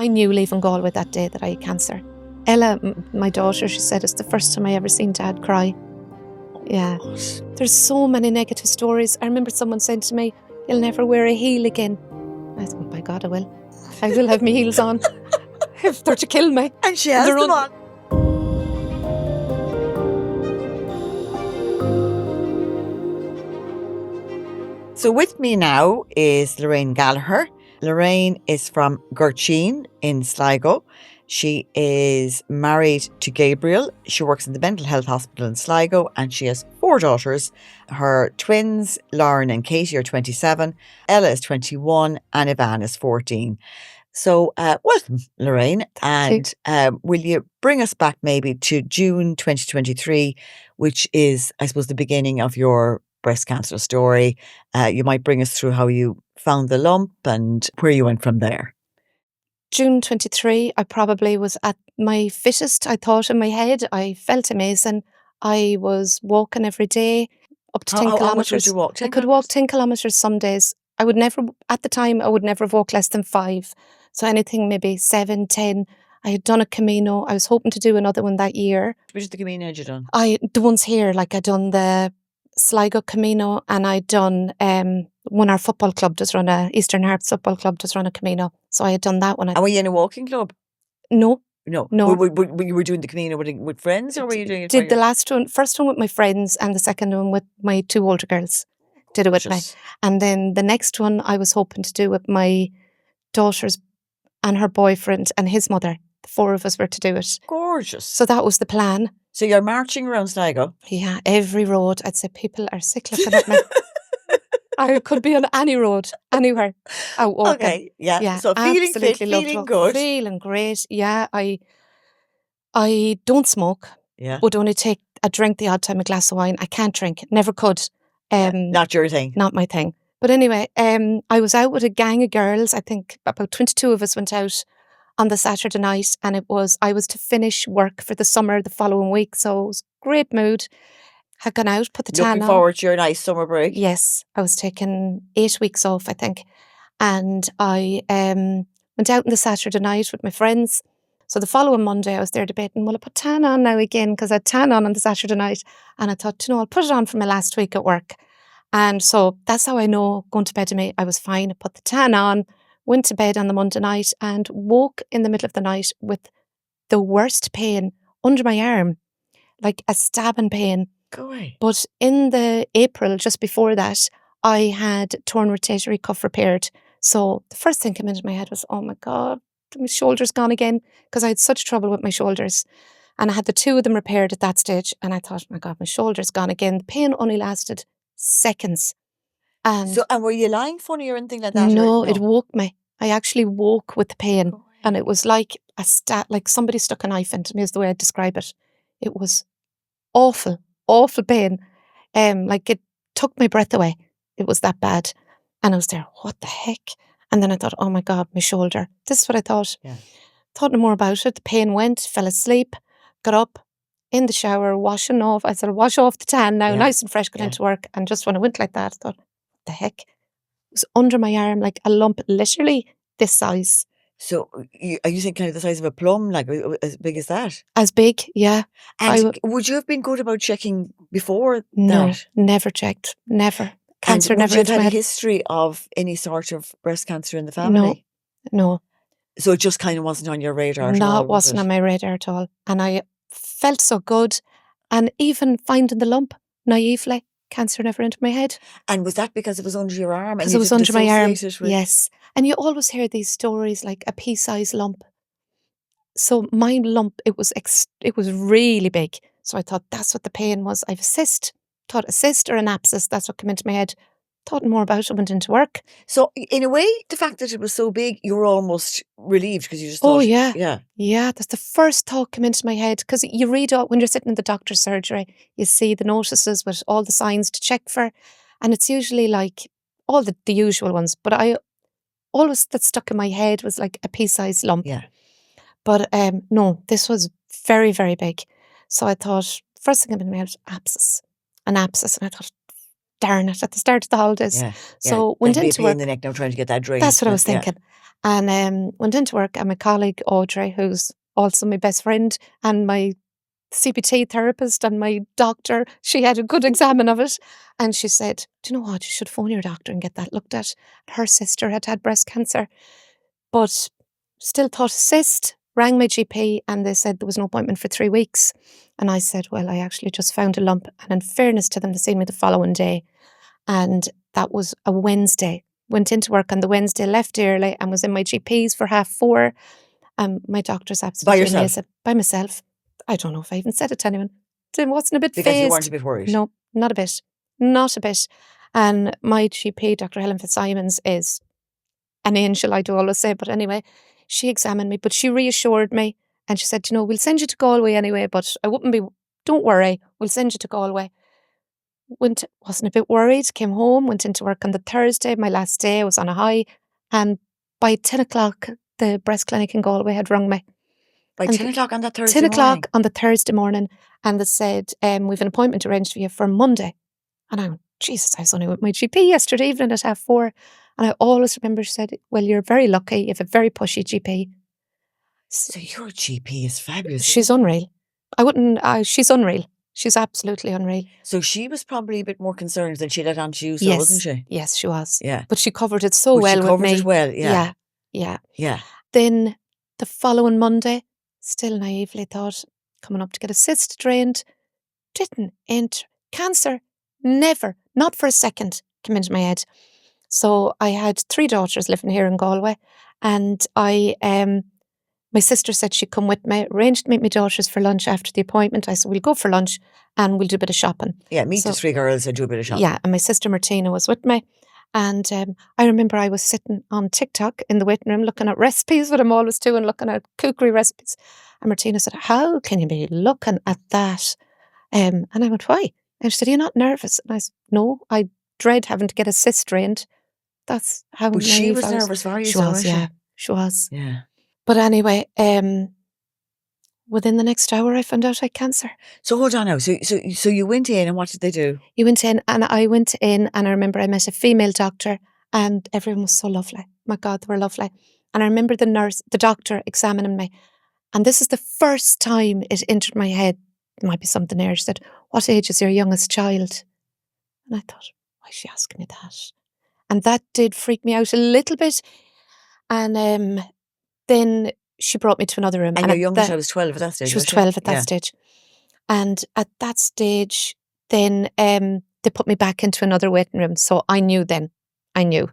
I knew leaving Galway that day that I had cancer. Ella, my daughter, she said it's the first time I ever seen Dad cry. Yeah. There's so many negative stories. I remember someone saying to me, "You'll never wear a heel again." I said, "Oh my God, I will. I will have my heels on if they're to kill me." And she has them on. So with me now is Lorraine Gallagher. Lorraine is from Gurcheen in Sligo. She is married to Gabriel. She works in the mental health hospital in Sligo and she has 4 daughters. Her twins, Lauren and Katie, are 27. Ella is 21 and Ivan is 14. So welcome, Lorraine. And will you bring us back maybe to June 2023, which is, I suppose, the beginning of your breast cancer story. You might bring us through how you found the lump and where you went from there. June 23, I probably was at my fittest, I thought, in my head. I felt amazing. I was walking every day, up to 10 kilometres. How much would you walk? 10 I could walk 10 kilometres some days. I would never, at the time, I would never walk less than 5. So anything maybe 7, 10. I had done a Camino. I was hoping to do another one that year. Which is the Camino had you done? The ones here, like I'd done the Sligo Camino and I'd done one our football club does run Eastern Hearts football club does run a Camino. So I had done that one. And were you in a walking club? No. No. No. You were doing the Camino with friends or were you doing it? Did the first one with my friends and the second one with my 2 older girls. Did it with me. And then the next one I was hoping to do with my daughters and her boyfriend and his mother. The 4 of us were to do it. Gorgeous. So that was the plan. So you're marching around Sligo? Yeah, every road. I'd say people are sick looking at me. I could be on any road, anywhere, out walking. Okay, yeah. So feeling fit, feeling good. Feeling great. Yeah, I don't smoke. Yeah. Would only take a drink the odd time, a glass of wine. I can't drink. Never could. Not your thing. Not my thing. But anyway, I was out with a gang of girls. I think about 22 of us went out on the Saturday night and I was to finish work for the summer the following week. So it was great mood. Had gone out, put the tan on. Looking forward to your nice summer break. Yes. I was taking 8 weeks off, I think. And I went out on the Saturday night with my friends. So the following Monday I was there debating, will I put tan on now again? Because I had tan on the Saturday night. And I thought, I'll put it on for my last week at work. And so that's how I know going to bed to me, I was fine. I put the tan on, went to bed on the Monday night and woke in the middle of the night with the worst pain under my arm, like a stabbing pain. Go away. But in the April, just before that, I had torn rotatory cuff repaired. So the first thing came into my head was, oh my God, my shoulder's gone again, because I had such trouble with my shoulders. And I had the 2 of them repaired at that stage. And I thought, my God, my shoulder's gone again. The pain only lasted seconds. And were you lying funny or anything like that? No, it woke me. I actually woke with the pain. And it was like like somebody stuck a knife into me is the way I'd describe it. It was awful, awful pain. Like it took my breath away. It was that bad. And I was there, what the heck? And then I thought, oh my God, my shoulder. This is what I thought. Yeah. Thought no more about it. The pain went, fell asleep, got up, in the shower, washing off. I said, wash off the tan now, nice and fresh, going into work. And just when I went like that, I thought, what the heck? It was under my arm, like a lump, literally this size. So are you saying kind of the size of a plum, like as big as that? As big, yeah. And would you have been good about checking before No, that? never checked, never. Cancer and never would you entered have my had a head. history of any sort of breast cancer in the family? No. So it just kind of wasn't on your radar at all? No, it wasn't on my radar at all. And I felt so good. And even finding the lump, naively, cancer never entered my head. And was that because it was under your arm? Because it was under my arm, yes. And you always hear these stories like a pea-sized lump. So my lump, it was really big. So I thought that's what the pain was. I've a cyst. Thought a cyst or an abscess, that's what came into my head. Thought more about it, went into work. So in a way, the fact that it was so big, you were almost relieved because you just thought, oh yeah, that's the first thought came into my head, because you read all, when you're sitting in the doctor's surgery, you see the notices with all the signs to check for, and it's usually like all the usual ones, but I always, that stuck in my head was like a pea-sized lump. Yeah. But no, this was very, very big. So I thought, first thing came into my head was an abscess, and I thought, darn it, at the start of the holidays. Yeah. So went into into work. in the neck now trying to get that drained. That's what I was thinking. And went into work, and my colleague Audrey, who's also my best friend and my CBT therapist and my doctor, she had a good examine of it. And she said, do you know what? You should phone your doctor and get that looked at. Her sister had breast cancer, but still thought a cyst, rang my GP, and they said there was no appointment for 3 weeks. And I said, well, I actually just found a lump. And in fairness to them, they seen me the following day. And that was a Wednesday. Went into work on the Wednesday, left early, and was in my GP's for 4:30. My doctor's absolutely yourself? amazing. By myself. I don't know if I even said it to anyone. I wasn't a bit Because you phased. weren't a bit worried? No, not a bit. Not a bit. And my GP, Dr. Helen Fitzsimons, is an angel, I do always say. But anyway, she examined me, but she reassured me. And she said, we'll send you to Galway anyway, but don't worry, we'll send you to Galway. Wasn't a bit worried, came home, went into work on the Thursday, my last day. I was on a high. And by 10 o'clock, the breast clinic in Galway had rung me. By 10 o'clock on that Thursday 10 o'clock morning? on the Thursday morning. And they said, we've an appointment arranged for you for Monday. And I went, Jesus, I was only with my GP yesterday evening at 4:30. And I always remember she said, well, you're very lucky. You have a very pushy GP. So your GP is fabulous. She's unreal. She's unreal. She's absolutely unreal. So she was probably a bit more concerned than she let on to you, Yes. wasn't she? Yes, she was. Yeah. But she covered it so well she with covered me. it well, yeah. Yeah. Then the following Monday, still naively thought, coming up to get a cyst drained, didn't enter. Cancer, never, not for a second, came into my head. So I had 3 daughters living here in Galway, and my sister said she'd come with me, arranged to meet my daughters for lunch after the appointment. I said, we'll go for lunch and we'll do a bit of shopping. Yeah, meet the 3 girls and do a bit of shopping. Yeah, and my sister Martina was with me. And I remember I was sitting on TikTok in the waiting room looking at recipes, what I'm always doing, looking at cookery recipes. And Martina said, how can you be looking at that? And I went, why? And she said, you're not nervous? And I said, no, I dread having to get a cyst drained. That's how But she naive was I was. nervous for you, She so was, yeah. She was. Yeah. But anyway, within the next hour, I found out I had cancer. So hold on now. So you went in, and what did they do? You went in, and I went in, and I remember I met a female doctor, and everyone was so lovely. My God, they were lovely. And I remember the doctor examining me. And this is the first time it entered my head. It might be something there. She said, what age is your youngest child? And I thought, why is she asking me that? And that did freak me out a little bit. And then she brought me to another room. And your youngest child was 12 at that stage, She was 12 at that stage. And at that stage, then they put me back into another waiting room. So I knew then. I knew.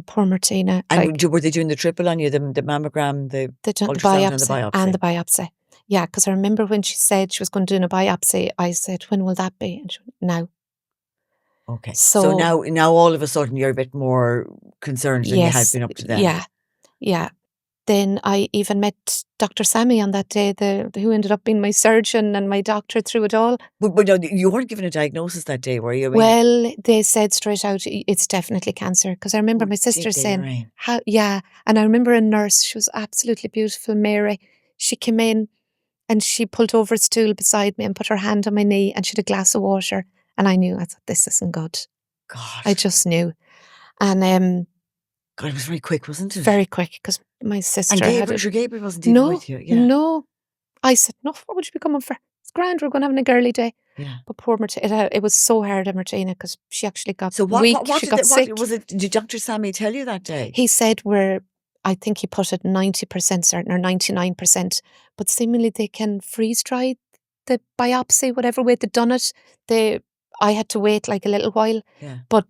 Poor Martina. And were they doing the triple on you, the mammogram, the ultrasound and the biopsy? Yeah, because I remember when she said she was going to do a biopsy, I said, when will that be? And she went, now. Okay. So now all of a sudden you're a bit more concerned than you had been up to then. Yeah. Then I even met Dr. Sammy on that day, who ended up being my surgeon and my doctor through it all. But no, you weren't given a diagnosis that day, were you? Well, they said straight out, it's definitely cancer. Because I remember my sister saying, Lorraine. And I remember a nurse, she was absolutely beautiful, Mary. She came in and she pulled over a stool beside me and put her hand on my knee, and she had a glass of water. And I knew, I thought, this isn't good. God. I just knew. And God, it was very quick, wasn't it? Very quick, because my sister Gabriel wasn't even with you. Yeah. No. I said, no, what would you be coming for? It's grand, we're going to have a girly day. Yeah. But poor Martina, it was so hard on Martina, because she actually got weak. She got sick. Did Dr. Sammy tell you that day? He said I think he put it 90% certain or 99%, but seemingly they can freeze dry the biopsy, whatever way they'd done it. I had to wait like a little while, but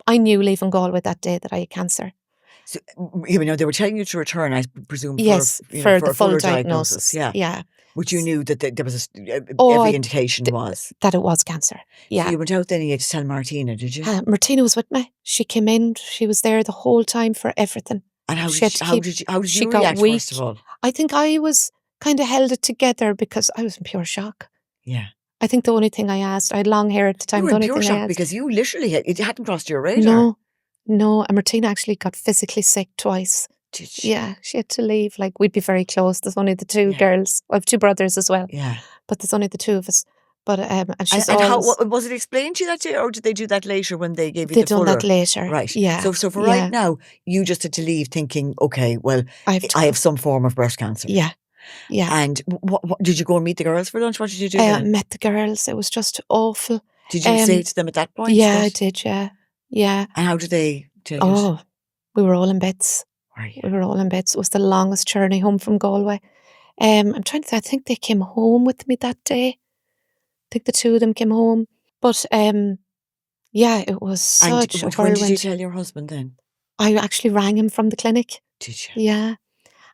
I knew leaving Galway that day that I had cancer. So, they were telling you to return, I presume, for the a full fuller diagnosis. Yeah. Which you knew that there was every indication was. That it was cancer. Yeah. So you went out then and you had to tell Martina, did you? Martina was with me. She came in, she was there the whole time for everything. And how did you react, weak. First of all? I think I was kind of held it together because I was in pure shock. Yeah. I think the only thing I asked, I had long hair at the time. You were in pure shock because you literally, it hadn't crossed your radar. No. And Martina actually got physically sick twice. Did she? Yeah, she had to leave. Like, we'd be very close. There's only the 2 girls. I have 2 brothers as well. Yeah. But there's only the 2 of us. But and she's And how always was it explained to you that day, or did they do that later when they gave you they the done that fuller? later. Right. Yeah, So for right yeah. now, you just had to leave thinking, okay, well, I have to I go. have some form of breast cancer. Yeah, yeah. And what did you go and meet the girls for lunch? What did you do then? Met the girls. It was just awful. Did you say to them at that point Yeah, I that? did. Yeah, yeah. And how did they take it? Oh, we were all in beds. Were you? We were all in beds. It was the longest journey home from Galway. I'm trying to think, I think they came home with me that day. I think the two of them came home. But yeah, it was And such a when did you whirlwind. tell your husband then? I actually rang him from the clinic. Did you? Yeah.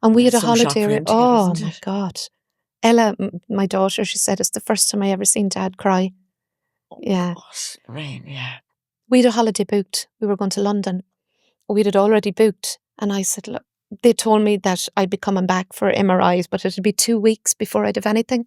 And we That's had a some shock for holiday. him to get, Oh wasn't my it? God. Ella, my daughter, she said it's the first time I ever seen Dad cry. Yeah. Gosh, Lorraine, yeah. We had a holiday booked. We were going to London. We had already booked. And I said, look, they told me that I'd be coming back for MRIs, but it'd be 2 weeks before I'd have anything.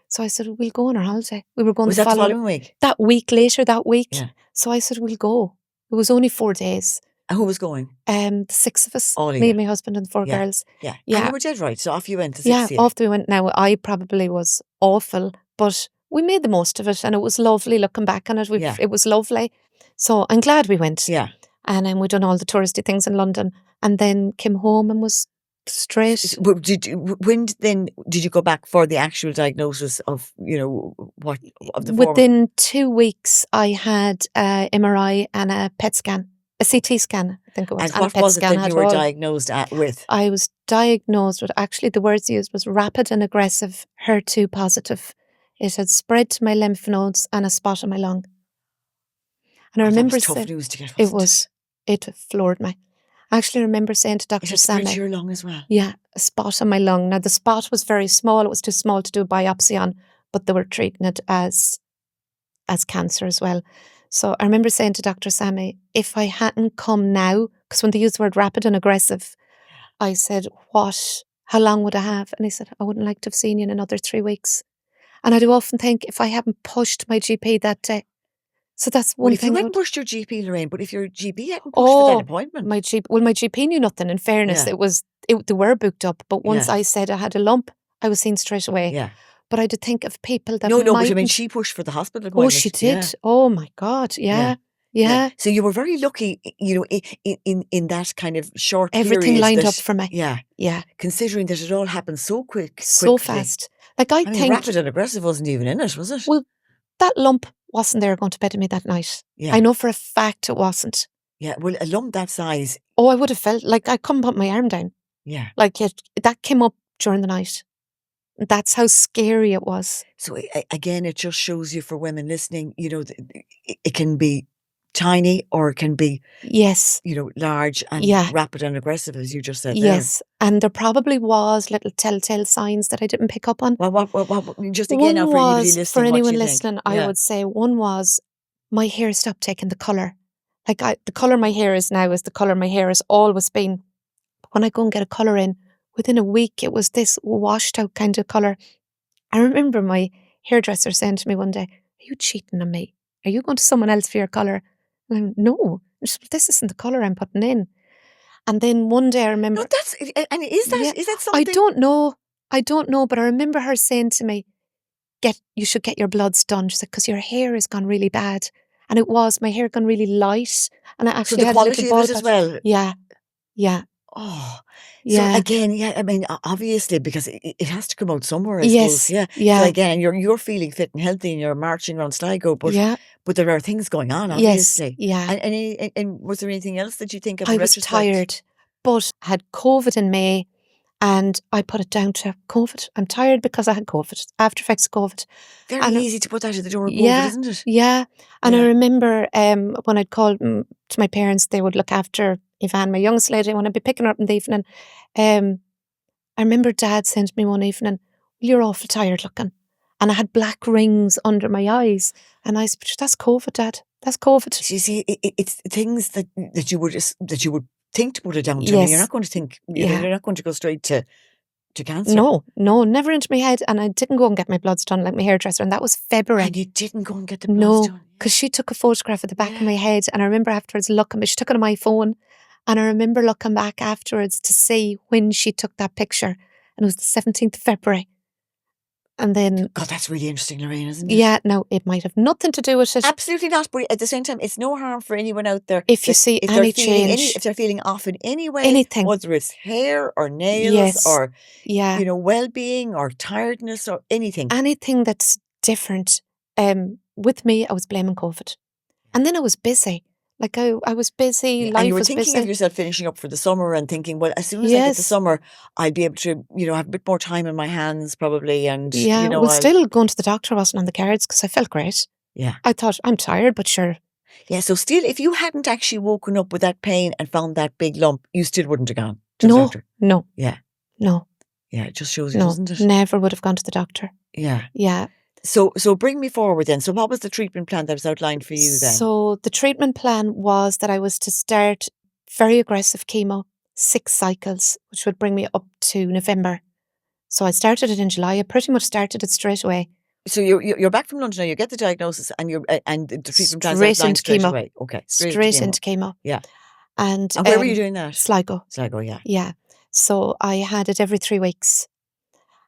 So I said, we'll go on our holiday. We were going Was to that the follow following week? that week later, that week. Yeah. So I said, we'll go. It was only 4 days. And who was going? The 6 of us, All of me you. and my husband and the 4 Yeah. girls. Yeah. And Yeah. you were dead right. So off you went to Yeah, 6 off we went. Now, I probably was awful, but we made the most of it, and it was lovely looking back on it. Yeah. It was lovely. So I'm glad we went. Yeah. And then we done all the touristy things in London, and then came home and was straight. When then did you go back for the actual diagnosis of, what of the form? Within 2 weeks, I had a MRI and a PET scan, a CT scan, I think it was. And a what PET was it scan that had you were all. diagnosed with? I was diagnosed with, actually the words used was rapid and aggressive HER2 positive. It had spread to my lymph nodes and a spot on my lung. And I That remember was tough saying, news to get, it floored me. I actually remember saying to It Dr. had spread to Sammy, your lung as well. yeah, a spot on my lung. Now the spot was very small. It was too small to do a biopsy on, but they were treating it as cancer as well. So I remember saying to Dr. Sammy, if I hadn't come now, because when they used the word rapid and aggressive, I said, how long would I have? And he said, I wouldn't like to have seen you in another 3 weeks. And I do often think if I hadn't pushed my GP that day. So that's one Well, if thing. you hadn't pushed your GP, Lorraine, but if your GP hadn't pushed for Oh, that appointment. my GP knew nothing, in fairness. Yeah. They were booked up. But once Yeah. I said I had a lump, I was seen straight away. Yeah. But I did think of people that No, but I mean, mightn't. she pushed for the hospital Oh, appointment. she Yeah. did. Oh my God. Yeah. Yeah. So you were very lucky, in that kind of short Everything period lined that- up for me. Yeah. Yeah. Considering that it all happened so quickly. Fast. Like I mean, think, rapid and aggressive wasn't even in it, was it? well, that lump wasn't there going to bed with me that night. Yeah. I know for a fact it wasn't. Yeah. Well, a lump that size. Oh, I would have felt like I couldn't put my arm down. Yeah. Like that came up during the night. That's how scary it was. So again, it just shows you, for women listening, it can be tiny or it can be, Yes. large and Yeah. rapid and aggressive, as you just said there. Yes. And there probably was little telltale signs that I didn't pick up on. Well, just again now for anybody listening, for what anyone do you think? listening, I would say one was my hair stopped taking the colour. Like the colour my hair is now is the colour my hair has always been. But when I go and get a colour in, within a week it was this washed out kind of colour. I remember my hairdresser saying to me one day, are you cheating on me? Are you going to someone else for your colour? And I went, no. And she said, this isn't the colour I'm putting in. And then one day I remember... No, is that something? I don't know, but I remember her saying to me, you should get your bloods done. She said, because your hair has gone really bad. And it was, my hair had gone really light. And I actually had a little quality ball of it as well. Yeah. Yeah. Oh, Yeah. So again, I mean, obviously, because it has to come out somewhere, I Yes. suppose. Yeah. Yeah. So again, you're feeling fit and healthy and you're marching around Sligo, but there are things going on, obviously. Yes. Yeah. And was there anything else that you think of? I in was retrospect? tired, but I had COVID in May, and I put it down to COVID. I'm tired because I had COVID, after effects of COVID. Very easy to put that at the door of COVID, Yeah, isn't it? yeah. And I Yeah. remember when I'd called to my parents, they would look after Yvonne, my youngest lady, when I'd be picking her up in the evening. I remember Dad saying to me one evening, well, you're awful tired looking. And I had black rings under my eyes. And I said, that's COVID, Dad. That's COVID. You see, it's things that you would think to put it down to. I mean, Yes. you're not going to think, Yeah. you're not going to go straight to cancer. No, never into my head. And I didn't go and get my bloods done like my hairdresser. And that was February. And you didn't go and get the bloods done? No, because she took a photograph of the back of my head. And I remember afterwards looking, but she took it on my phone. And I remember looking back afterwards to see when she took that picture. And it was the 17th of February. And then, God, that's really interesting, Lorraine, isn't it? yeah, no, it might have nothing to do with it. Absolutely not. But at the same time, it's no harm for anyone out there If you that see if any they're feeling change, if they're feeling off in any way, anything, whether it's hair or nails yes, or yeah, well-being or tiredness or anything. anything that's different. With me, I was blaming COVID. And then I was busy. Like I was busy, Yeah, and life you were was thinking of busy. yourself finishing up for the summer and thinking, well, as soon as I get the Yes, summer, I'll be able to, have a bit more time in my hands probably, and yeah. Well, I'll still going to the doctor wasn't on the cards because I felt great. yeah. I thought, I'm tired, but sure. Yeah, so still, if you hadn't actually woken up with that pain and found that big lump, you still wouldn't have gone to the No, doctor. no, Yeah, no, yeah, it just shows you, no. doesn't it? Never would have gone to the doctor. Yeah. Yeah. So bring me forward then. So what was the treatment plan that was outlined for you then? So the treatment plan was that I was to start very aggressive chemo, 6 cycles, which would bring me up to November. So I started it in July. I pretty much started it straight away. So you're back from London now. You get the diagnosis, and and the treatment plan's Straight outlined into straight chemo. away. Okay, Straight chemo. into chemo. Yeah. And And where were you doing that? Sligo. Sligo, yeah. Yeah. So I had it every 3 weeks.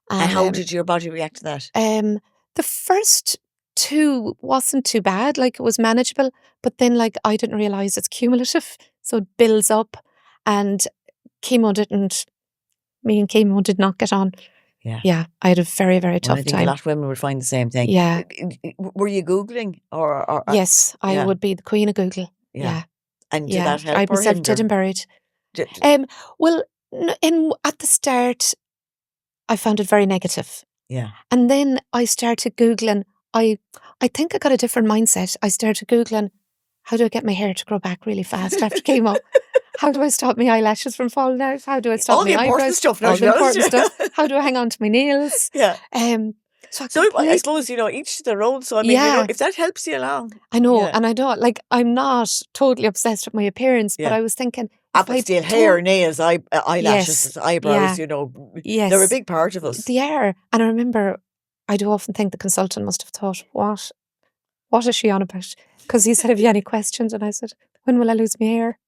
And how did your body react to that? The first 2 wasn't too bad, like it was manageable, but then like I didn't realise it's cumulative, so it builds up, and me and chemo did not get on. Yeah. Yeah, I had a very, very Well, tough I think time. a lot of women would find the same thing. Yeah. Were you Googling or Yes, I yeah. would be the queen of Google. Yeah. Yeah. And did Yeah. that help I or myself hinder? dead and buried. Did- Well, at the start, I found it very negative. yeah. And then I started Googling. I think I got a different mindset. I started Googling, how do I get my hair to grow back really fast after chemo? How do I stop my eyelashes from falling out? How do I stop All my the important eyebrows? stuff now, All to the be honest. important stuff. How do I hang on to my nails? Yeah. So I suppose, each to their own. So, I mean, Yeah. if that helps you along. I know, Yeah. and I don't, like, I'm not totally obsessed with my appearance, but Yeah. I was thinking, But still, hair, nails, eyelashes, Yes, eyebrows, yeah. they're a Yes, big part of us. they are. And I remember, I do often think the consultant must have thought, what is she on about? Because he said, have you any questions? And I said, when will I lose my hair?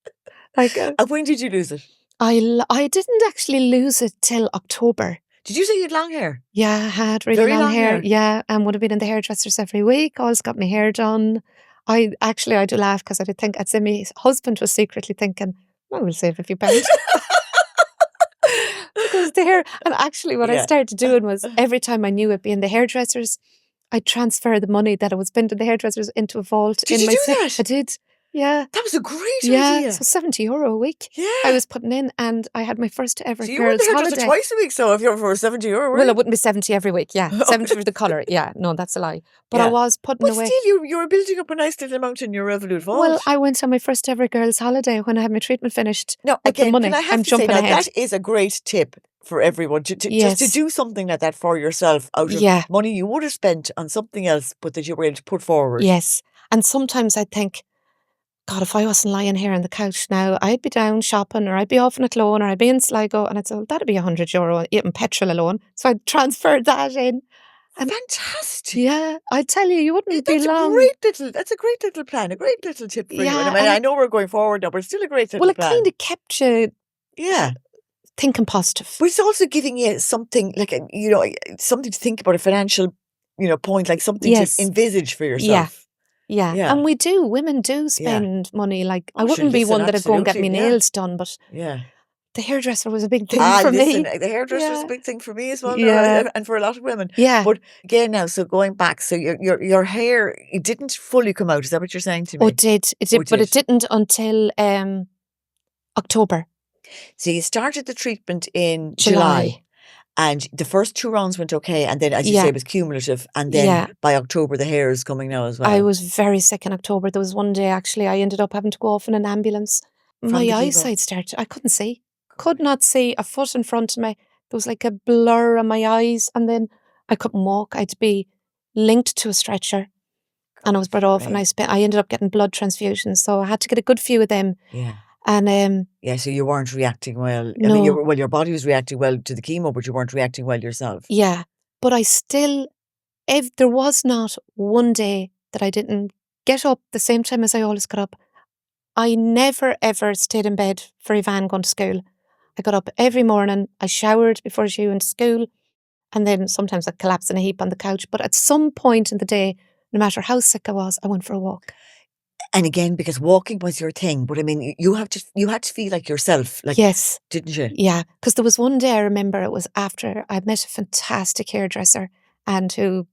Like, And when did you lose it? I didn't actually lose it till October. Did you say you had long hair? Yeah, I had really Very long long hair. hair. Yeah, and would have been in the hairdressers every week. Always got my hair done. I do laugh because I'd say my husband was secretly thinking, well, we'll save a few pounds. Because the hair, and actually what I Yeah. started doing was every time I knew it'd be in the hairdressers, I'd transfer the money that I would spend in the hairdressers into a vault. Did you do that? I did. Yeah. That was a great Yeah. idea. So €70 a week Yeah. I was putting in, and I had my first ever So you were in girls' the hairdresser holiday. twice a week, so if you're for €70, Well, it wouldn't be 70 every week. Yeah. 70 for the colour. Yeah. No, that's a lie. But I Yeah. was putting But away. still, you were building up a nice little amount in your Revolut vault. Well, I went on my first ever girls' holiday when I had my treatment finished. Now, with the again, money. can I have I'm to say jumping now, ahead. that is a great tip for everyone just to Yes. do something like that for yourself out of Yeah. money you would have spent on something else, but that you were able to put forward. Yes. And sometimes I think, God, if I wasn't lying here on the couch now, I'd be down shopping, or I'd be off in Athlone, or I'd be in Sligo, and I'd say, well, that'd be €100 eating petrol alone. So I'd transfer that in. And Fantastic. yeah, I tell you wouldn't be That's long. that's a great little plan, a great little tip for Yeah, anyone. I mean, I know we're going forward now, but it's still a great little Well, it plan. kind of kept you Yeah. thinking positive. But it's also giving you something like, something to think about, a financial, point, like something Yes. to envisage for yourself. Yeah. Yeah. And women do spend money. Like, I Oh, sure, wouldn't be listen, one that'd go and get my absolutely, yeah. nails done, but Yeah. the hairdresser was a big thing Ah, for listen, me. the hairdresser is Yeah. a big thing for me as well, Yeah. and for a lot of women. Yeah. But again now, so going back, so your hair, it didn't fully come out. Is that what you're saying to me? Oh, it did. But it didn't until October. So you started the treatment in July. And the first 2 rounds went okay, and then, as you say, it was cumulative, and then by October the hair is coming now as well. I was very sick in October. There was one day actually I ended up having to go off in an ambulance. From My the chemo? eyesight started. I couldn't see. Could not see a foot in front of me. There was like a blur on my eyes, and then I couldn't walk. I had to be linked to a stretcher, and I was brought off, and I ended up getting blood transfusions, so I had to get a good few of them. Yeah. And so you weren't reacting well. No. I mean, your body was reacting well to the chemo, but you weren't reacting well yourself. Yeah, but I still, there was not one day that I didn't get up the same time as I always got up. I never ever stayed in bed for Ivan going to school. I got up every morning. I showered before she went to school. And then sometimes I'd collapse in a heap on the couch. But at some point in the day, no matter how sick I was, I went for a walk. And again, because walking was your thing, but I mean, you had to feel like yourself, like, Yes. didn't you? Yeah. Because there was one day I remember, it was after I'd met a fantastic hairdresser and who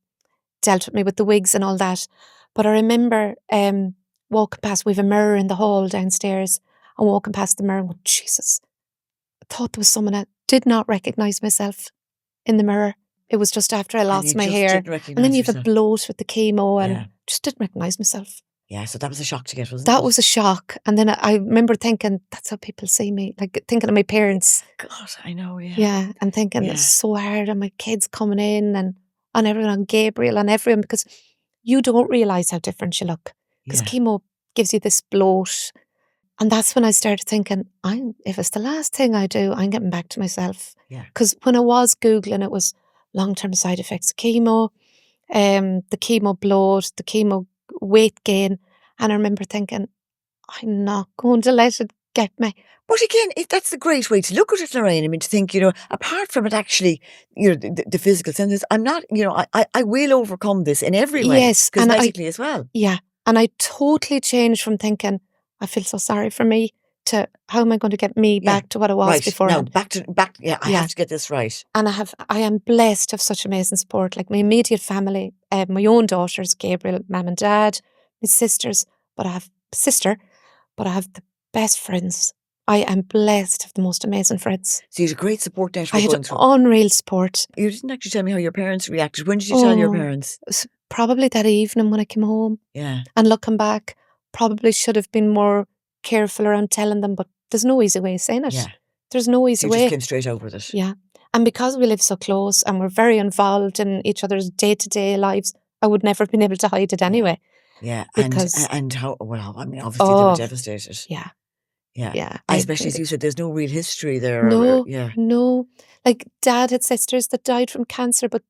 dealt with me with the wigs and all that. But I remember walking past, we have a mirror in the hall downstairs, and walking past the mirror and went, Jesus, I thought there was someone I did not recognise myself in the mirror. It was just after I And lost you my just hair. didn't And recognise then you have yourself. a bloat with the chemo and Yeah. just didn't recognise myself. Yeah, so that was a shock to get, wasn't it? That was a shock. And then I remember thinking, that's how people see me. Like thinking of my parents. God, I know, yeah. Yeah. And thinking Yeah. it's so hard on my kids coming in and on everyone, on Gabriel, on everyone, because you don't realise how different you look. Because Yeah. chemo gives you this bloat. And that's when I started thinking, if it's the last thing I do, I'm getting back to myself. Yeah. Because when I was Googling, it was long-term side effects of chemo, the chemo bloat, the chemo weight gain. And I remember thinking, I'm not going to let it get me. But again, that's a great way to look at it, Lorraine. I mean, to think, apart from it actually, the physical symptoms, I'm not, I will overcome this in every way. Yes, and cosmetically as well. Yeah. And I totally changed from thinking, I feel so sorry for me, to how am I going to get me Yeah. back to what I was Right. before? Now, back. Yeah, I Yeah. have to get this right. And I am blessed to have such amazing support. Like my immediate family, my own daughters, Gabriel, mum and dad, my sisters, but I have the best friends. I am blessed to have the most amazing friends. So you had a great support network I had going through. unreal support. You didn't actually tell me how your parents reacted. When did you tell your parents? Probably that evening when I came home. Yeah. And looking back, probably should have been more careful around telling them, but there's no easy way of saying it. Yeah. There's no easy You way. just came straight out with it. Yeah. And because we live so close and we're very involved in each other's day-to-day lives, I would never have been able to hide it anyway. Yeah. Because and how, well, I mean, obviously they were devastated. Yeah. Yeah. Yeah. Especially as you said, there's no real history there. No. Like Dad had sisters that died from cancer, but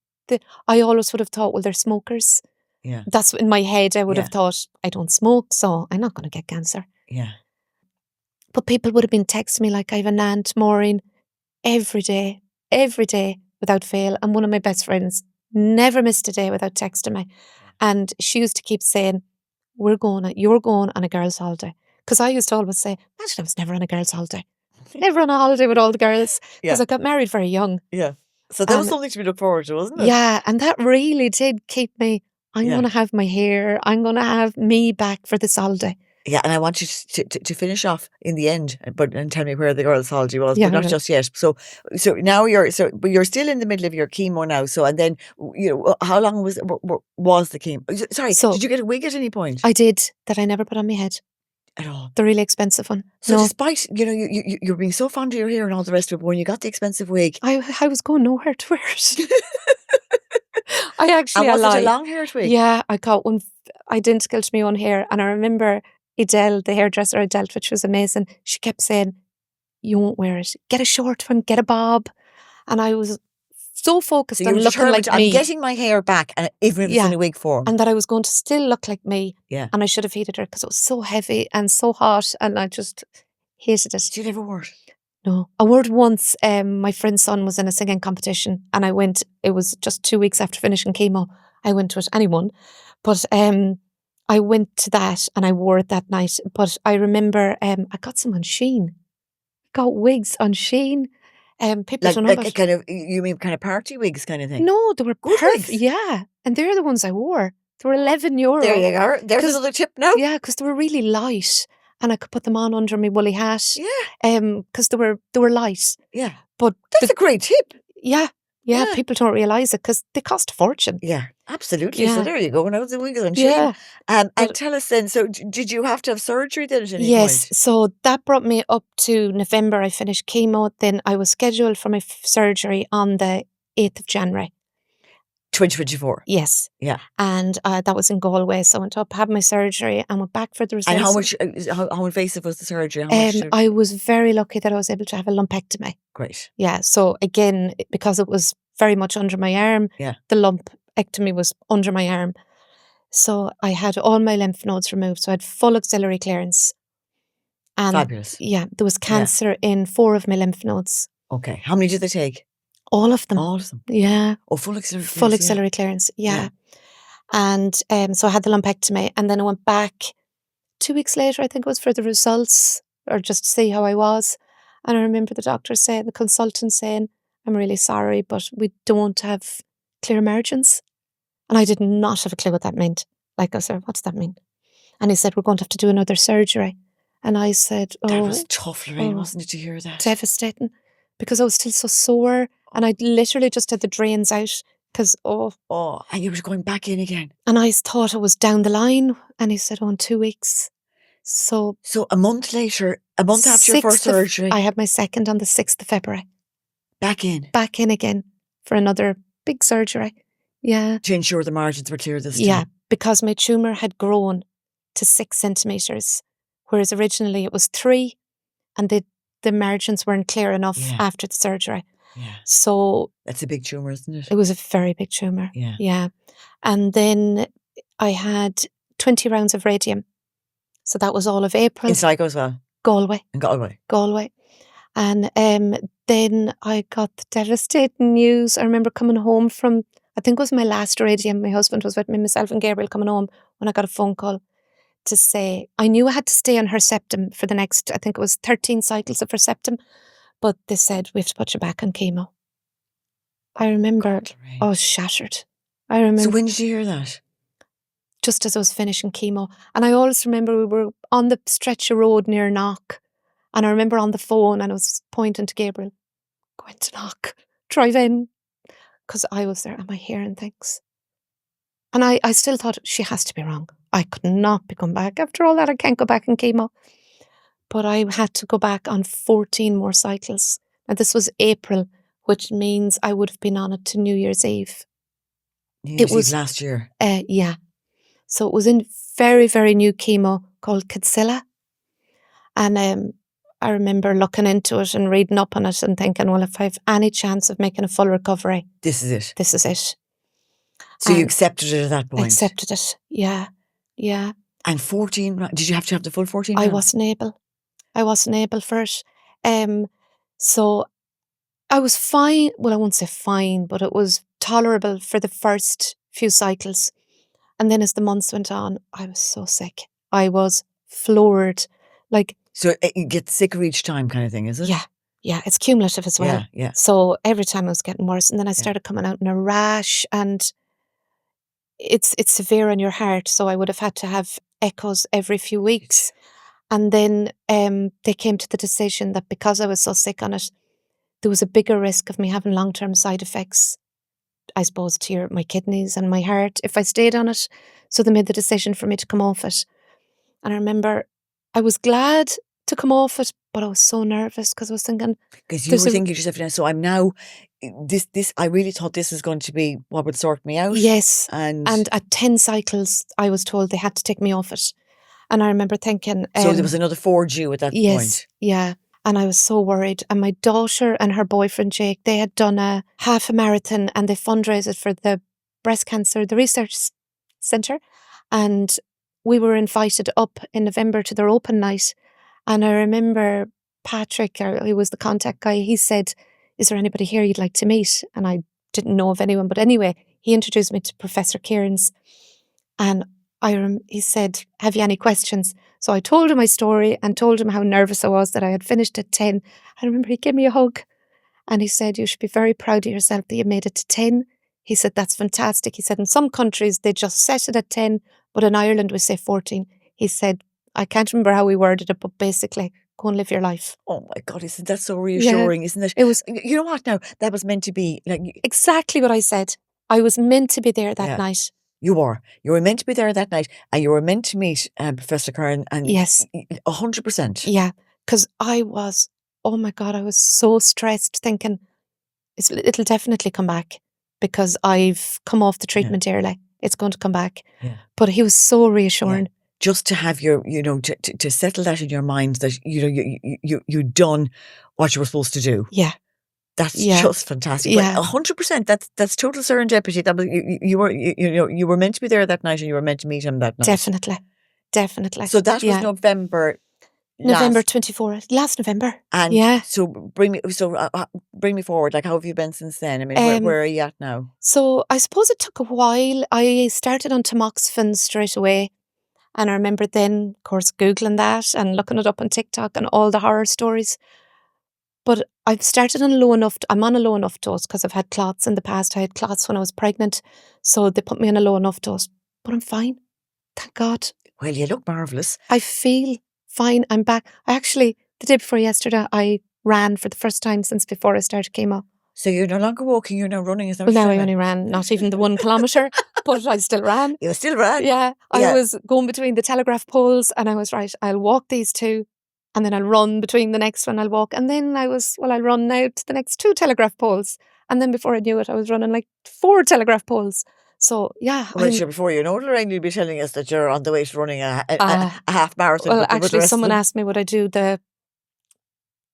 I always would have thought, well, they're smokers. Yeah. That's in my head. I would have thought, I don't smoke, so I'm not going to get cancer. Yeah. But people would have been texting me like I have an aunt, Maureen, every day without fail. And one of my best friends never missed a day without texting me. And she used to keep saying, you're going on a girls' holiday. Because I used to always say, imagine I was never on a girls' holiday. Never on a holiday with all the girls. Because I got married very young. Yeah. So that was something to be looked forward to, wasn't it? Yeah. And that really did keep me, I'm going to have my hair. I'm going to have me back for this holiday. Yeah, and I want you to finish off in the end, and tell me where the girls' holiday was, but not just yet. So now but you're still in the middle of your chemo now. So and then how long was the chemo? Sorry, did you get a wig at any point? I did, that I never put on my head at all. The really expensive one. So despite you're being so fond of your hair and all the rest of it, when you got the expensive wig, I was going nowhere to wear it. I actually, and was it a long haired wig? Yeah, I got one identical to my own hair, and I remember Adele, the hairdresser I dealt with, was amazing. She kept saying, "You won't wear it. Get a short one. Get a bob." And I was so focused on looking like me. I'm getting my hair back, and even if it's in a wig form, and that I was going to still look like me. Yeah, and I should have heated her because it was so heavy and so hot, and I just hated it. Did you never wear it? No, I wore it once. My friend's son was in a singing competition, and I went. It was just 2 weeks after finishing chemo. I went to it. Anyone, but I went to that and I wore it that night. But I remember I got some on Shein. Got wigs on Shein. People don't know about kind of. You mean kind of party wigs, kind of thing? No, they were good wigs. Yeah, and they're the ones I wore. They were €11. There you go. There's another tip now. Yeah, because they were really light. And I could put them on under my woolly hat. Yeah. Because they were light. Yeah. But that's a great tip. Yeah. People don't realise it because they cost a fortune. Yeah, absolutely. Yeah. So there you go. Now the wigs on Shein. Yeah. And tell us then, so did you have to have surgery then at any point? Yes. So that brought me up to November. I finished chemo. Then I was scheduled for my surgery on the 8th of January. 2024. Yes. Yeah. And that was in Galway. So I went up, had my surgery, and went back for the results. And how invasive was the surgery? I was very lucky that I was able to have a lumpectomy. Great. Yeah. So again, because it was very much under my arm, the lumpectomy was under my arm. So I had all my lymph nodes removed. So I had full axillary clearance. And fabulous. Yeah. There was cancer in 4 of my lymph nodes. Okay. How many did they take? All of them. All of them. Yeah. Oh, full auxiliary Full clearance, auxiliary clearance. Yeah. Yeah. And so I had the lumpectomy, and then I went back 2 weeks later, I think it was, for the results, or just to see how I was. And I remember the doctor saying, the consultant saying, I'm really sorry, but we don't have clear margins. And I did not have a clue what that meant. Like, I said, what's that mean? And he said, we're going to have to do another surgery. And I said, That was tough, Lorraine, wasn't it, to hear that? Devastating, because I was still so sore, and I literally just had the drains out because, Oh, and you were going back in again. And I thought it was down the line, and he said, in 2 weeks. So a month later, a month after your first surgery, I had my second on the 6th of February. Back in again for another big surgery. Yeah. To ensure the margins were clear this time. Yeah, because my tumour had grown to 6 centimetres, whereas originally it was 3, and the margins weren't clear enough after the surgery. Yeah. So that's a big tumour, isn't it? It was a very big tumour. Yeah. Yeah. And then I had 20 rounds of radium. So that was all of April. In Sligo as well? Galway. In Galway. Galway. And then I got the devastating news. I remember coming home from, I think it was my last radium. My husband was with me, myself and Gabriel, coming home when I got a phone call to say, I knew I had to stay on Herceptin for the next, I think it was 13 cycles of Herceptin, but they said, we have to put you back on chemo. I remember, I was shattered. I remember. So when did you hear that? Just as I was finishing chemo. And I always remember we were on the stretch of road near Knock. And I remember on the phone, and I was pointing to Gabriel, go into Knock, drive in. Because I was there, am I hearing things? And I still thought, she has to be wrong. I could not be come back. After all that, I can't go back in chemo. But I had to go back on 14 more cycles. And this was April, which means I would have been on it to New Year's Eve. It was last year. Yeah. So it was in very, very new chemo called Kadcyla. And I remember looking into it and reading up on it and thinking, well, if I have any chance of making a full recovery, this is it. This is it. So you accepted it at that point? Accepted it, yeah. Yeah. And 14, did you have to have the full 14 rounds? I wasn't able for it. So I was fine. Well, I won't say fine, but it was tolerable for the first few cycles. And then as the months went on, I was so sick. I was floored. So you get sicker each time kind of thing, is it? Yeah. Yeah, it's cumulative as well. Yeah. So every time I was getting worse. And then I started coming out in a rash, and it's severe on your heart. So I would have had to have echoes every few weeks. And then they came to the decision that because I was so sick on it, there was a bigger risk of me having long-term side effects, I suppose, to my kidneys and my heart if I stayed on it. So they made the decision for me to come off it. And I remember I was glad to come off it, but I was so nervous because I was thinking... Because you were thinking to yourself, so I'm now... I really thought this was going to be what would sort me out. Yes. And at 10 cycles, I was told they had to take me off it. And I remember thinking... so there was another 4 due at that point? Yes, yeah. And I was so worried. And my daughter and her boyfriend, Jake, they had done a half a marathon, and they fundraised for the breast cancer, the research centre. And we were invited up in November to their open night. And I remember Patrick, who was the contact guy, he said, is there anybody here you'd like to meet? And I didn't know of anyone. But anyway, he introduced me to Professor Cairns. And he said, have you any questions? So I told him my story and told him how nervous I was that I had finished at 10. I remember he gave me a hug, and he said, you should be very proud of yourself that you made it to 10. He said, that's fantastic. He said, in some countries, they just set it at 10, but in Ireland, we say 14. He said, I can't remember how we worded it, but basically, go and live your life. Oh my God, isn't that so reassuring, isn't it? It was. You know what now? That was meant to be... exactly what I said. I was meant to be there that night. You were. You were meant to be there that night, and you were meant to meet Professor Kern. And yes, 100%. Yeah, because I was. Oh my God, I was so stressed, thinking it'll definitely come back because I've come off the treatment early. It's going to come back. Yeah. But he was so reassuring. Yeah. Just to have your, to settle that in your mind that you'd done what you were supposed to do. Yeah. That's just fantastic. Yeah. 100%. That's total serendipity. That was, you were meant to be there that night, and you were meant to meet him that night. Definitely. So that was November November 24th, last November. And Yeah. so bring me forward. Like, how have you been since then? I mean, where are you at now? So I suppose it took a while. I started on tamoxifen straight away. And I remember then, of course, Googling that and looking it up on TikTok and all the horror stories. But I've started on I'm on a low enough dose because I've had clots in the past. I had clots when I was pregnant. So they put me on a low enough dose. But I'm fine. Thank God. Well, you look marvellous. I feel fine. I'm back. The day before yesterday, I ran for the first time since before I started chemo. So you're no longer walking, you're now running. Is that Well, what now you're I saying? only ran not even the 1 kilometre, but I still ran. You still ran? Yeah. Yeah. I was going between the telegraph poles and I was right, I'll walk these two and then I'll run between the next one, I'll walk. And then I'll run now to the next 2 telegraph poles. And then before I knew it, I was running like 4 telegraph poles. So, yeah. Well, sure, before you know it, Lorraine, you'll be telling us that you're on the way to running a half marathon. Well, with the actually, rest of someone them. asked me would I do the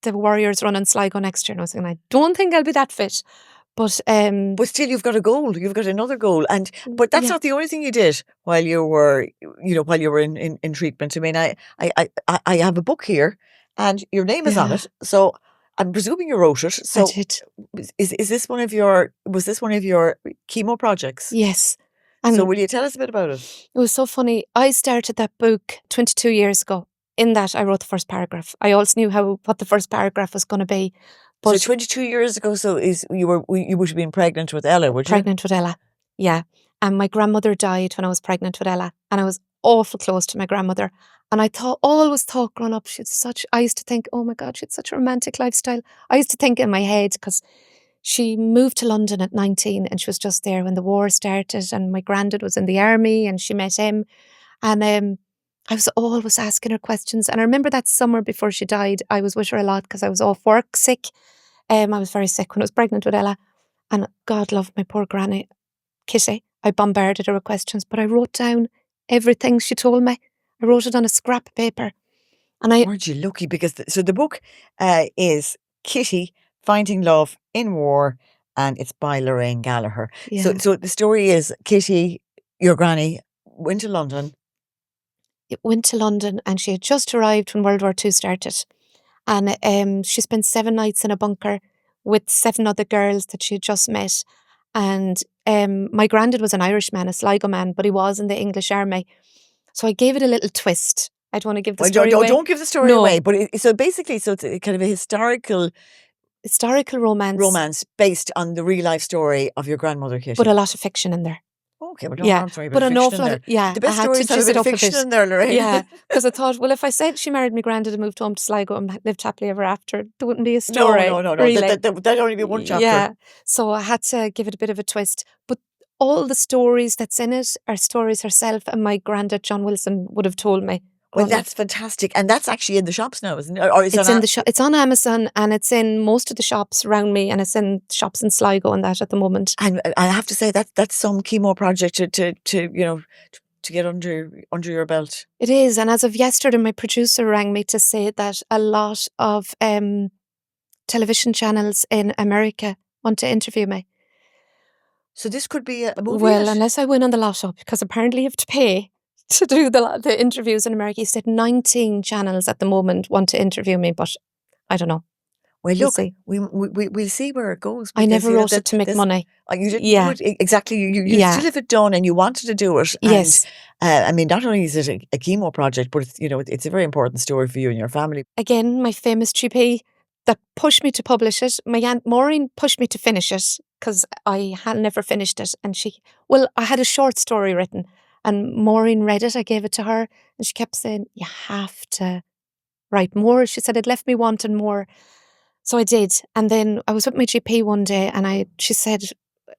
Warriors run in Sligo next year. And I was saying, I don't think I'll be that fit. But still, you've got a goal. You've got another goal, but that's not the only thing you did while you were, in treatment. I mean, I have a book here, and your name is on it. So I'm presuming you wrote it. So I did. Is this one of your? Was this one of your chemo projects? Yes. And so will you tell us a bit about it? It was so funny. I started that book 22 years ago. In that, I wrote the first paragraph. I also knew what the first paragraph was going to be. But so 22 years ago, you would have been pregnant with Ella, would you? Pregnant with Ella, yeah. And my grandmother died when I was pregnant with Ella, and I was awful close to my grandmother. And I always thought growing up, I used to think, oh my God, she had such a romantic lifestyle. I used to think in my head, because she moved to London at 19 and she was just there when the war started, and my granddad was in the army and she met him. And I was always asking her questions. And I remember that summer before she died, I was with her a lot because I was off work sick. I was very sick when I was pregnant with Ella. And God love my poor granny, Kitty. I bombarded her with questions, but I wrote down everything she told me. I wrote it on a scrap of paper. And weren't you lucky? Because the book is Kitty, Finding Love in War, and it's by Lorraine Gallagher. Yeah. So the story is Kitty, your granny, went to London. It went to London, and she had just arrived when World War II started. And she spent 7 nights in a bunker with 7 other girls that she had just met. And my granddad was an Irishman, a Sligo man, but he was in the English army. So I gave it a little twist. I don't want to give the story away. Don't give the story away. But so basically, it's kind of a historical romance based on the real life story of your grandmother, Kitty. But a lot of fiction in there. Okay, but I'm sorry, but an awful lot. The best stories have a bit of fiction in there, Lorraine. Yeah, because I thought, well, if I said she married my granddad and moved home to Sligo and lived happily ever after, there wouldn't be a story. No. Really. That'd only be one chapter. Yeah, so I had to give it a bit of a twist. But all the stories that's in it are stories herself and my granddad, John Wilson, would have told me. Well, that's fantastic. And that's actually in the shops now, isn't it? Or it's in the shop. It's on Amazon, and it's in most of the shops around me, and it's in shops in Sligo and that at the moment. And I have to say that's some chemo project to get under your belt. It is. And as of yesterday, my producer rang me to say that a lot of television channels in America want to interview me. So this could be a movie. Well, unless I win on the lotto, because apparently you have to pay to do the interviews in America. He said 19 channels at the moment want to interview me, but I don't know. Well, look, we'll see where it goes. I never wrote it to make money. You didn't do it exactly. You still have it done, and you wanted to do it. Yes. And, I mean, not only is it a chemo project, but it's a very important story for you and your family. Again, my famous GP that pushed me to publish it. My Aunt Maureen pushed me to finish it because I had never finished it. And I had a short story written. And Maureen read it, I gave it to her, and she kept saying, you have to write more. She said, it left me wanting more. So I did. And then I was with my GP one day, and she said,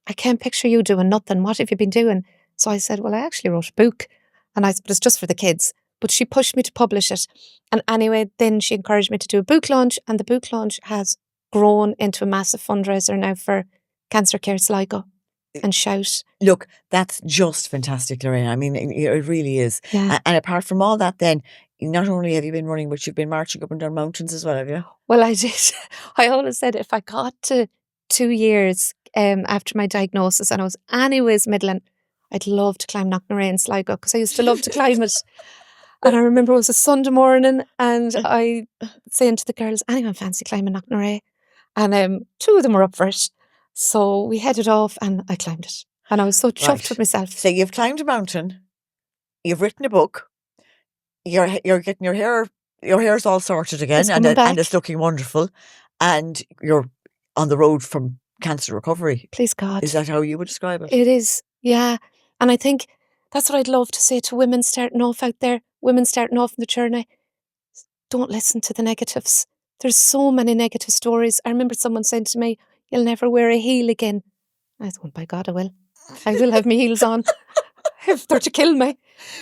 I can't picture you doing nothing. What have you been doing? So I said, well, I actually wrote a book. And I said, but it's just for the kids. But she pushed me to publish it. And anyway, then she encouraged me to do a book launch, and the book launch has grown into a massive fundraiser now for Cancer Care Sligo. And Shout. Look, that's just fantastic, Lorraine. I mean, it really is. Yeah. And apart from all that, then, not only have you been running, but you've been marching up and down mountains as well, have you? Well, I did. I always said if I got to 2 years after my diagnosis and I was anyways middling, I'd love to climb Knocknarea in Sligo because I used to love to climb it. And I remember it was a Sunday morning and I saying to the girls, anyone fancy climbing Knocknarea? And 2 of them were up for it. So we headed off and I climbed it. And I was so chuffed Right. with myself. So you've climbed a mountain, you've written a book, you're getting your hair's all sorted again, It's coming back. and it's looking wonderful, and you're on the road from cancer recovery. Please God. Is that how you would describe it? It is, yeah. And I think that's what I'd love to say to women starting off out there, women starting off in the journey. Don't listen to the negatives. There's so many negative stories. I remember someone saying to me, you'll never wear a heel again. I thought, by God, I will. I will have my heels on. If they're to kill me.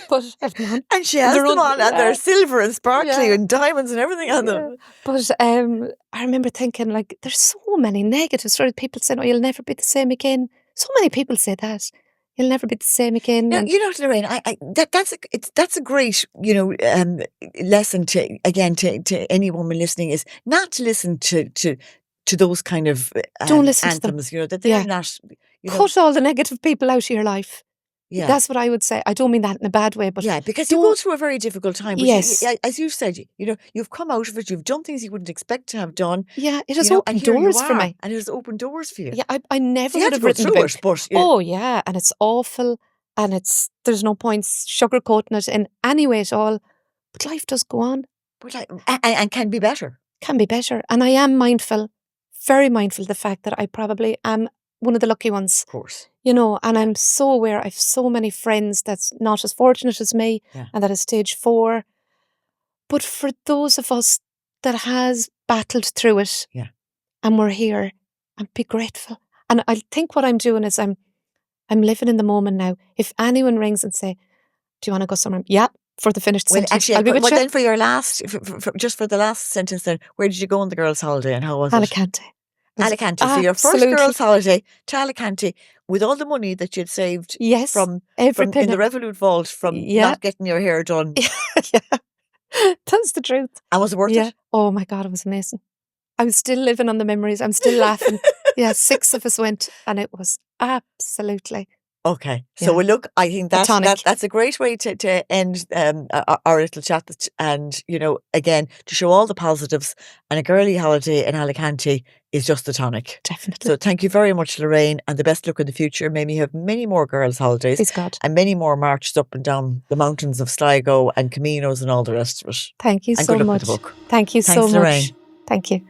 But I have them on. And she has them on, and they're silver and sparkly Yeah. and diamonds and everything on Yeah. them. But I remember thinking, like, there's so many negative stories. People saying, oh, you'll never be the same again. So many people say that. You'll never be the same again. Now, And you know, Lorraine, that's a great, lesson to any woman listening, is not to listen to those kind of don't listen to them. anthems. You know, that they're Yeah. not. Cut all the negative people out of your life. Yeah. That's what I would say. I don't mean that in a bad way, but Yeah, because you go through a very difficult time. But Yes. as you said, you've come out of it. You've done things you wouldn't expect to have done. yeah, it has and opened here you doors for are, me. and it has opened doors for you. Yeah, I never So you would had to have go written the through book. it, but Oh yeah, and it's awful, and there's no point sugarcoating it in any way at all. But life does go on. and can be better. Can be better, and I am mindful, very mindful of the fact that I probably am one of the lucky ones. Of course. And I'm so aware. I've so many friends that's not as fortunate as me, Yeah. and that is stage 4. But for those of us that has battled through it, Yeah. and we're here, and be grateful. And I think what I'm doing is I'm living in the moment now. If anyone rings and say, "Do you want to go somewhere?" Yeah, for the finished Well, sentence. actually, I'll be with you. then for your last, just for the last sentence, then, where did you go on the girls' holiday, and how was it? Alicante. It was Alicante. So your first absolutely- girls' holiday to Alicante, with all the money that you'd saved Yes, from everything. in the Revolut vault from Yeah. not getting your hair done. Yeah, that's the truth. And was it worth Yeah. it? Oh my God, it was amazing. I'm still living on the memories. I'm still laughing. Yeah, 6 of us went, and it was absolutely. Okay. So, Yeah. well, look, I think A tonic. that's a great way to end our little chat. And, again, to show all the positives, and a girly holiday in Alicante is just the tonic. Definitely. So thank you very much, Lorraine, and the best luck in the future. May we have many more girls' holidays. Please God. And many more marches up and down the mountains of Sligo and Caminos and all the rest of it. Thank you And so good luck much. with the book. Thank you so Thanks, much. Lorraine. Thank you.